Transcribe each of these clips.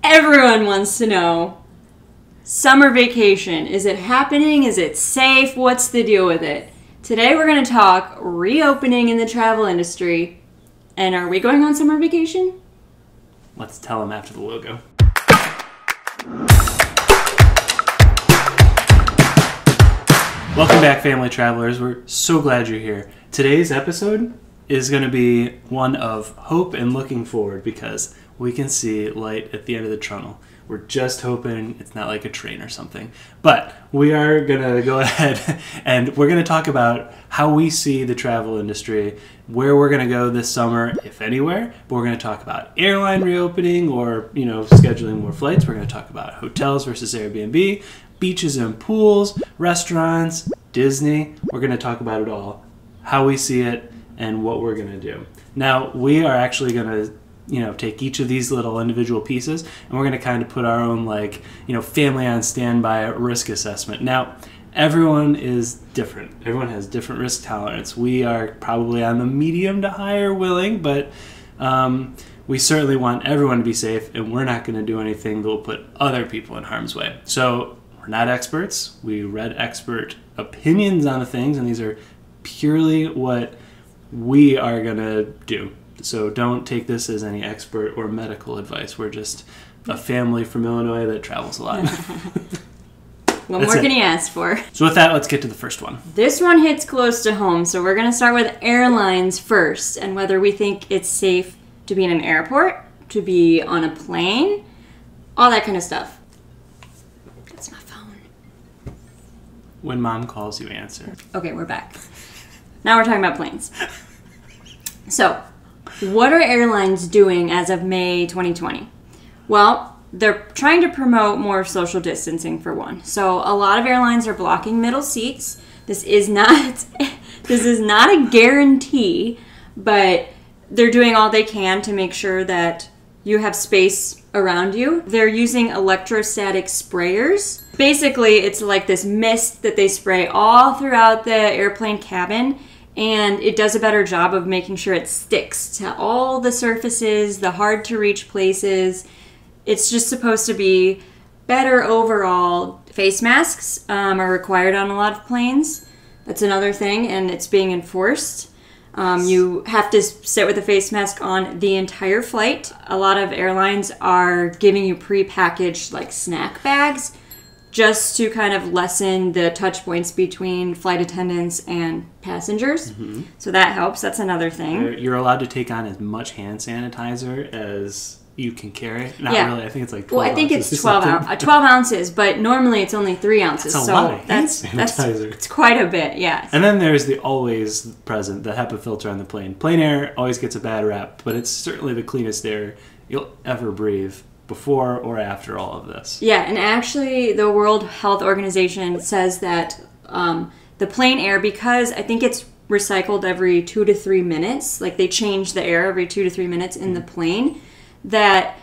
Everyone wants to know, summer vacation, is it happening? Is it safe? What's the deal with it? Today we're going to talk reopening in the travel industry. And are we going on summer vacation? Let's tell them after the logo. Welcome back, family travelers. We're so glad you're here. Today's episode is going to be one of hope and looking forward because we can see light at the end of the tunnel. We're just hoping it's not like a train or something. But we are going to go ahead and we're going to talk about how we see the travel industry, where we're going to go this summer, if anywhere. But we're going to talk about airline reopening or, scheduling more flights. We're going to talk about hotels versus Airbnb, beaches and pools, restaurants, Disney. We're going to talk about it all, how we see it, and what we're going to do. Now, we are actually going to take each of these little individual pieces and we're going to kind of put our own family on standby risk assessment. Now, everyone is different. Everyone has different risk tolerance. We are probably on the medium to higher willing, but we certainly want everyone to be safe, and we're not going to do anything that will put other people in harm's way. So we're not experts. We read expert opinions on the things, and these are purely what we are going to do. So don't take this as any expert or medical advice. We're just a family from Illinois that travels a lot. What more can you ask for? So with that, let's get to the first one. This one hits close to home, so we're going to start with airlines first and whether we think it's safe to be in an airport, to be on a plane, all that kind of stuff. That's my phone. When mom calls, you answer. Okay, we're back. Now we're talking about planes. So, what are airlines doing as of May 2020? Well, they're trying to promote more social distancing for one. So a lot of airlines are blocking middle seats. This is not a guarantee, but they're doing all they can to make sure that you have space around you. They're using electrostatic sprayers. Basically, it's like this mist that they spray all throughout the airplane cabin, and it does a better job of making sure it sticks to all the surfaces, the hard to reach places. It's just supposed to be better overall. Face masks are required on a lot of planes. That's another thing, and it's being enforced. You have to sit with a face mask on the entire flight. A lot of airlines are giving you pre-packaged snack bags just to kind of lessen the touch points between flight attendants and passengers. Mm-hmm. So that helps. That's another thing. You're allowed to take on as much hand sanitizer as you can carry. Not really. I think it's 12 ounces. Well, I think it's 12 ounces, but normally it's only 3 ounces. That's a lot of hand sanitizer. It's quite a bit, yes. And then there's the always present, the HEPA filter on the plane. Plain air always gets a bad rap, but it's certainly the cleanest air you'll ever breathe before or after all of this. Yeah, and actually the World Health Organization says that the plain air, because I think it's recycled every 2 to 3 minutes, they change the air every 2 to 3 minutes in the plane, that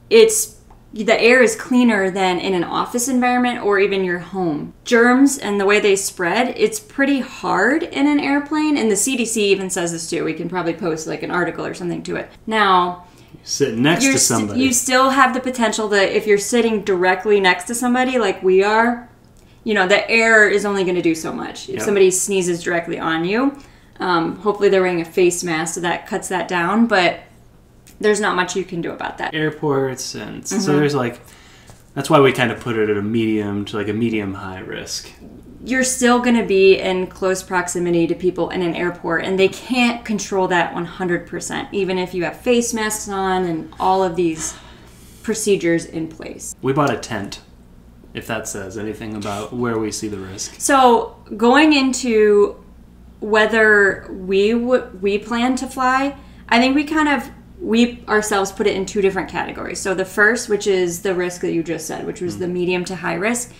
the air is cleaner than in an office environment or even your home. Germs and the way they spread, it's pretty hard in an airplane, and the CDC even says this too. We can probably post an article or something to it. Now, sit next to somebody. You still have the potential that if you're sitting directly next to somebody like we are, the air is only going to do so much. If somebody sneezes directly on you, hopefully they're wearing a face mask, so that cuts that down, but there's not much you can do about that. Airports, and so there's that's why we kind of put it at a medium to a medium high risk. You're still going to be in close proximity to people in an airport, and they can't control that 100%, even if you have face masks on and all of these procedures in place. We bought a tent, if that says anything about where we see the risk. So going into whether we plan to fly, I think we ourselves put it in 2 different categories. So the first, which is the risk that you just said, which was the medium to high risk,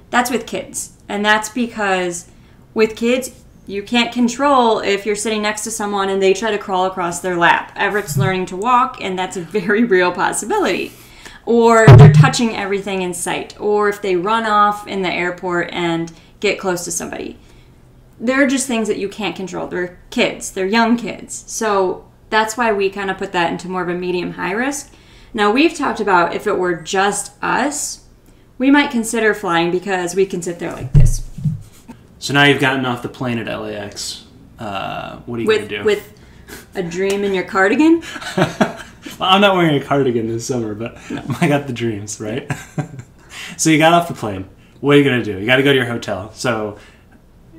that's with kids. And that's because with kids, you can't control if you're sitting next to someone and they try to crawl across their lap. Everett's learning to walk, and that's a very real possibility. Or they're touching everything in sight. Or if they run off in the airport and get close to somebody. There are just things that you can't control. They're kids. They're young kids. So that's why we kind of put that into more of a medium high risk. Now, we've talked about if it were just us, we might consider flying because we can sit there like this. So now you've gotten off the plane at LAX. What are you going to do? With a dream in your cardigan? Well, I'm not wearing a cardigan this summer, but I got the dreams, right? So you got off the plane. What are you going to do? You got to go to your hotel. So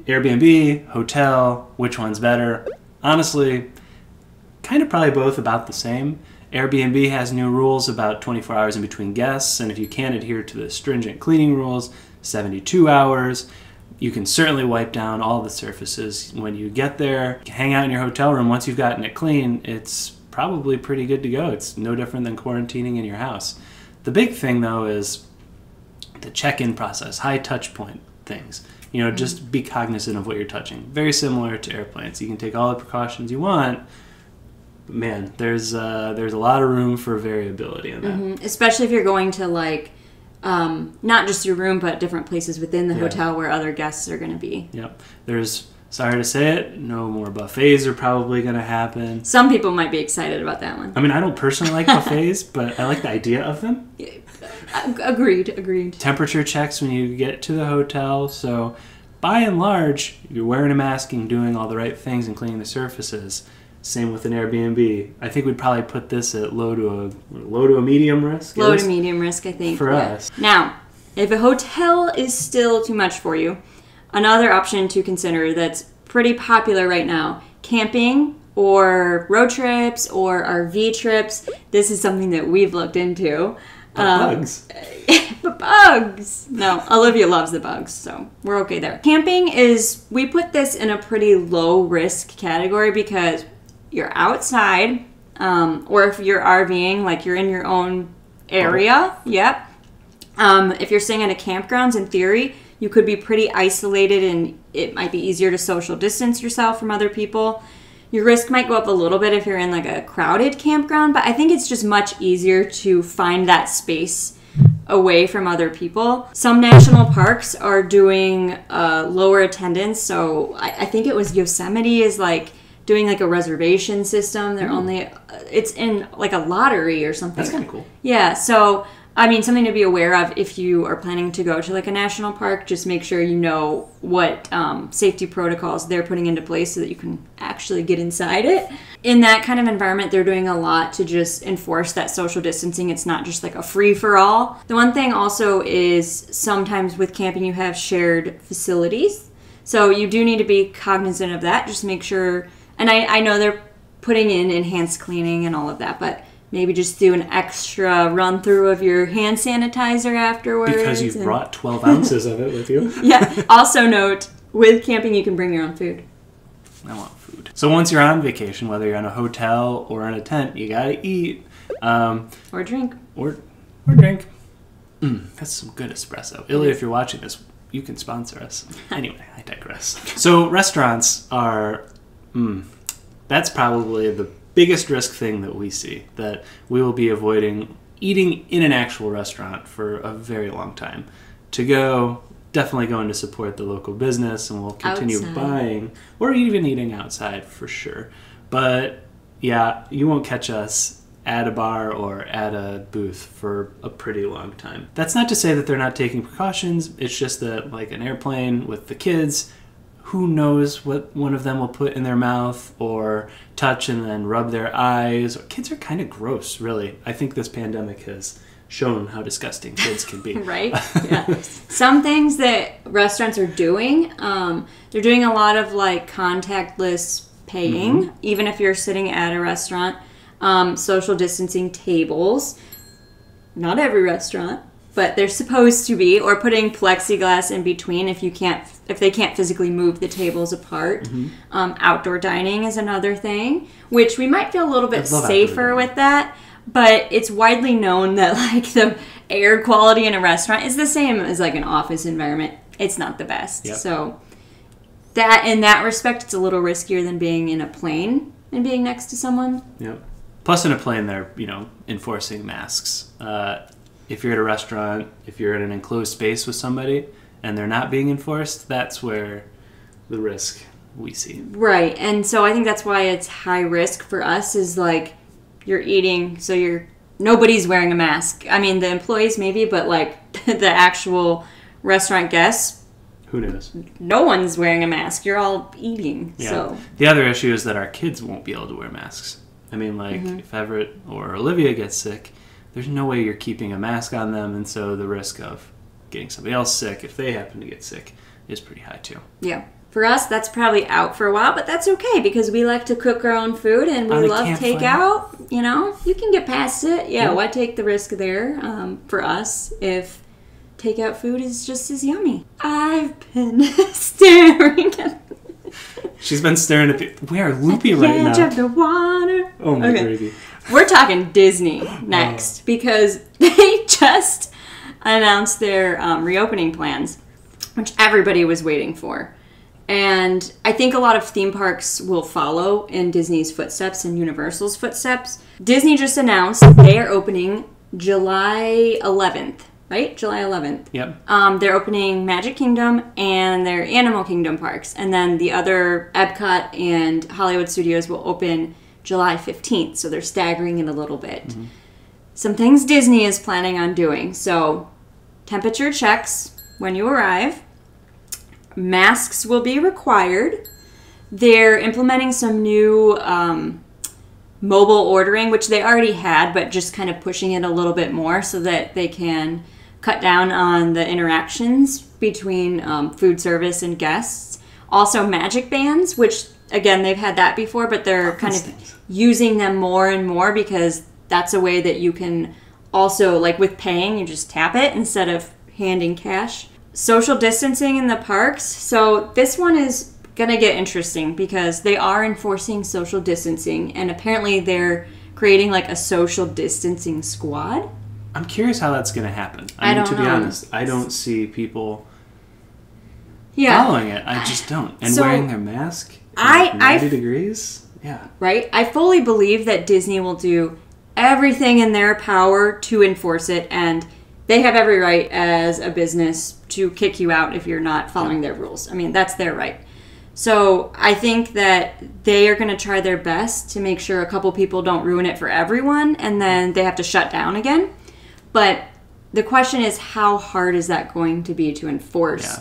Airbnb, hotel, which one's better? Honestly, kind of probably both about the same. Airbnb has new rules about 24 hours in between guests, and if you can't adhere to the stringent cleaning rules, 72 hours. You can certainly wipe down all the surfaces when you get there. You can hang out in your hotel room. Once you've gotten it clean, it's probably pretty good to go. It's no different than quarantining in your house. The big thing, though, is the check-in process, high touch point things. Just be cognizant of what you're touching. Very similar to airplanes. You can take all the precautions you want, but man, there's a lot of room for variability in that. Mm-hmm. Especially if you're going to not just your room, but different places within the hotel where other guests are going to be. Yep. Sorry to say it, no more buffets are probably going to happen. Some people might be excited about that one. I mean, I don't personally like buffets, but I like the idea of them. Agreed. Temperature checks when you get to the hotel. So, by and large, you're wearing a mask and doing all the right things and cleaning the surfaces. Same with an Airbnb. I think we'd probably put this at low to a medium risk. Low to medium risk, I think. For us. Now, if a hotel is still too much for you, another option to consider that's pretty popular right now, camping or road trips or RV trips. This is something that we've looked into. Bugs. But bugs! No, Olivia loves the bugs, so we're okay there. Camping we put this in a pretty low risk category because you're outside, or if you're RVing, like you're in your own area. Yep. If you're staying at a campgrounds, in theory, you could be pretty isolated and it might be easier to social distance yourself from other people. Your risk might go up a little bit if you're in like a crowded campground, but I think it's just much easier to find that space away from other people. Some national parks are doing lower attendance, so I think it was Yosemite is like doing like a reservation system. They're it's in like a lottery or something. That's kind of cool. Yeah, so I mean, something to be aware of if you are planning to go to like a national park, just make sure you know what safety protocols they're putting into place so that you can actually get inside it. In that kind of environment, they're doing a lot to just enforce that social distancing. It's not just like a free-for-all. The one thing also is sometimes with camping, you have shared facilities. So you do need to be cognizant of that. Just make sure, and I know they're putting in enhanced cleaning and all of that, but maybe just do an extra run through of your hand sanitizer afterwards. Because you've brought 12 ounces of it with you. Yeah. Also note, with camping, you can bring your own food. I want food. So once you're on vacation, whether you're in a hotel or in a tent, you gotta eat. Or drink. Or drink. That's some good espresso. Ilya, if you're watching this, you can sponsor us. Anyway, I digress. So restaurants are... that's probably the biggest risk thing that we see, that we will be avoiding eating in an actual restaurant for a very long time. To go, definitely going to support the local business, and we'll continue buying or even eating outside for sure. But yeah, you won't catch us at a bar or at a booth for a pretty long time. That's not to say that they're not taking precautions. It's just that, like an airplane with the kids, who knows what one of them will put in their mouth or touch and then rub their eyes. Kids are kind of gross, really. I think this pandemic has shown how disgusting kids can be. Right? Yeah. Some things that restaurants are doing, they're doing a lot of like contactless paying, even if you're sitting at a restaurant. Social distancing tables. Not every restaurant, but they're supposed to be, or putting plexiglass in between if they can't physically move the tables apart. Outdoor dining is another thing, which we might feel a little bit safer with that, but it's widely known that like the air quality in a restaurant is the same as like an office environment. It's not the best. Yep. So that in that respect, it's a little riskier than being in a plane and being next to someone. Yep. Plus in a plane, they're, enforcing masks. If you're at a restaurant, if you're in an enclosed space with somebody and they're not being enforced, that's where the risk we see. Right. And so I think that's why it's high risk for us is like you're eating, so you're nobody's wearing a mask. I mean, the employees maybe, but like the actual restaurant guests, Who knows? no one's wearing a mask. You're all eating. Yeah. So The other issue is that our kids won't be able to wear masks. I mean, like, if Everett or Olivia gets sick, there's no way you're keeping a mask on them, and so the risk of getting somebody else sick, if they happen to get sick, is pretty high too. yeah. For us, that's probably out for a while, but that's okay because we like to cook our own food and we On the love campfire. takeout. You know, you can get past it. Yeah, Yeah. why take the risk there for us if takeout food is just as yummy? I've been staring at She's been staring at the... We are loopy the right edge now. of the water. Oh my Okay. gravy. We're talking Disney next because they just announced their reopening plans, which everybody was waiting for. And I think a lot of theme parks will follow in Disney's footsteps and Universal's footsteps. Disney just announced they are opening July 11th, right? July 11th. Yep. They're opening Magic Kingdom and their Animal Kingdom parks. And then the other Epcot and Hollywood Studios will open July 15th. So they're staggering it a little bit. Some things Disney is planning on doing. So temperature checks when you arrive. Masks will be required. They're implementing some new mobile ordering, which they already had, but just kind of pushing it a little bit more so that they can cut down on the interactions between food service and guests. Also, magic bands, which, again, they've had that before, but they're kind of using them more and more because that's a way that you can also, like with paying, you just tap it instead of handing cash. Social distancing in the parks. So this one is going to get interesting because they are enforcing social distancing and apparently they're creating like a social distancing squad. I'm curious how that's going to happen. I don't to be know. honest, I don't see people Yeah. following it. I just don't. And So, wearing their mask at I- 90 degrees? Yeah. Right? I fully believe that Disney will do everything in their power to enforce it and they have every right as a business to kick you out if you're not following their rules. I mean, that's their right. So I think that they are going to try their best to make sure a couple people don't ruin it for everyone and then they have to shut down again. But the question is, how hard is that going to be to enforce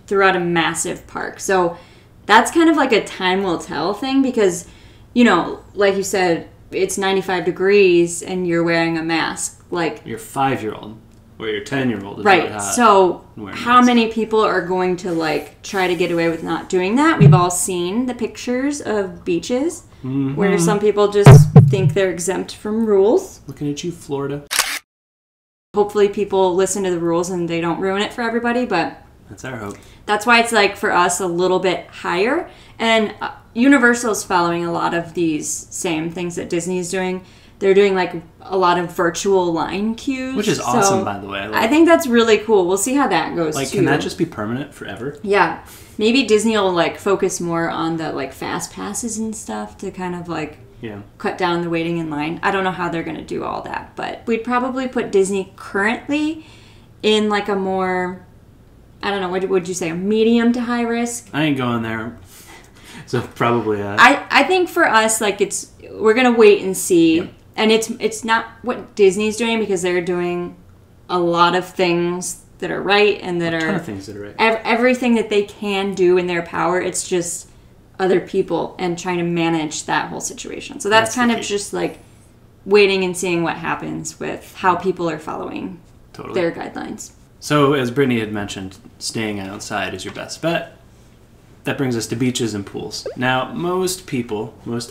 throughout a massive park? So that's kind of like a time will tell thing because, you know, like you said, it's 95 degrees and you're wearing a mask. Like, Your 5-year-old or your 10-year-ld is right. really hot. So wearing how masks. many people are going to like try to get away with not doing that? We've all seen the pictures of beaches where some people just think they're exempt from rules. Looking at you, Florida. Hopefully people listen to the rules and they don't ruin it for everybody, but That's our hope. that's why it's like for us a little bit higher. And Universal's following a lot of these same things that Disney's doing. They're doing like a lot of virtual line queues. Which is awesome, by the way. I think that's really cool. We'll see how that goes Like, too. can that just be permanent forever? Yeah. Maybe Disney will like focus more on the like fast passes and stuff to kind of like Yeah. cut down the waiting in line. I don't know how they're going to do all that, but we'd probably put Disney currently in like a more, I don't know, what would you say, a medium to high risk? I ain't going there. So probably I think for us, like we're going to wait and see. Yep. And it's not what Disney's doing because they're doing a lot of things that are right and that a ton are of things that are right. everything that they can do in their power. It's just other people and trying to manage that whole situation. So that's That's kind the of key. just like waiting and seeing what happens with how people are following Totally. their guidelines. So, as Brittany had mentioned, staying outside is your best bet. That brings us to beaches and pools. Now, most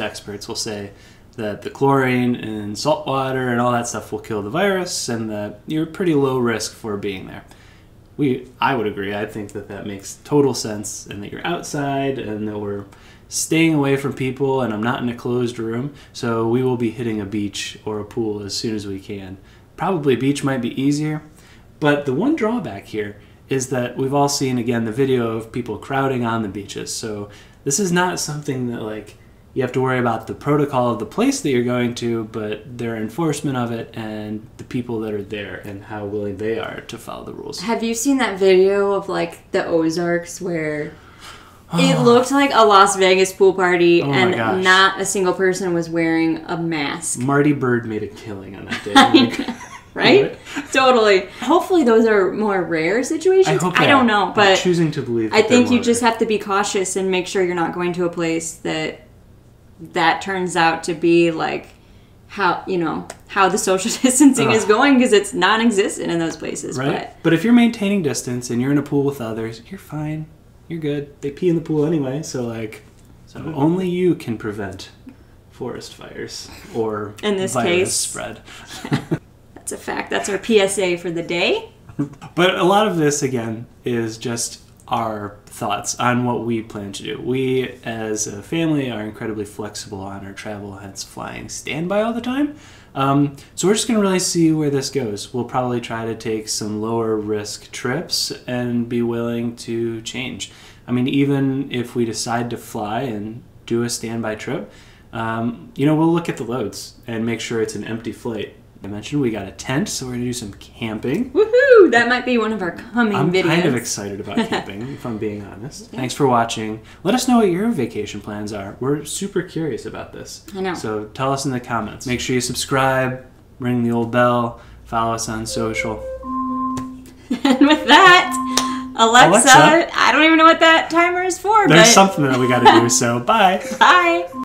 experts will say that the chlorine in salt water and all that stuff will kill the virus and that you're pretty low risk for being there. I would agree. I think that makes total sense and that you're outside and that we're staying away from people and I'm not in a closed room. So we will be hitting a beach or a pool as soon as we can. Probably a beach might be easier. But the one drawback here is that we've all seen, again, the video of people crowding on the beaches. So this is not something that, like, you have to worry about the protocol of the place that you're going to, but their enforcement of it and the people that are there and how willing they are to follow the rules. Have you seen that video of like the Ozarks where It looked like a Las Vegas pool party, Oh my and gosh. not a single person was wearing a mask. Marty Bird made a killing on that day. Like, Right? Totally. Hopefully those are more rare situations. I don't know, I'm but choosing to believe. I that think they're you more just rare. have to be cautious and make sure you're not going to a place that turns out to be like how the social distancing is going, because it's non-existent in those places. Right. But if you're maintaining distance and you're in a pool with others, you're fine. You're good. They pee in the pool anyway, so only you can prevent forest fires or In this virus case. spread. That's a fact. That's our PSA for the day. But a lot of this, again, is just our thoughts on what we plan to do. We, as a family, are incredibly flexible on our travel, hence flying standby all the time. So we're just going to really see where this goes. We'll probably try to take some lower risk trips and be willing to change. I mean, even if we decide to fly and do a standby trip, we'll look at the loads and make sure it's an empty flight. I mentioned we got a tent, so we're going to do some camping. Woohoo! That might be one of our coming I'm videos. kind of excited about camping, if I'm being honest. Thanks for watching. Let us know what your vacation plans are. We're super curious about this. I know. So tell us in the comments. Make sure you subscribe, ring the old bell, follow us on social. And with that, Alexa, Alexa? I don't even know what that timer is for, There's but something that we got to do, so bye. bye.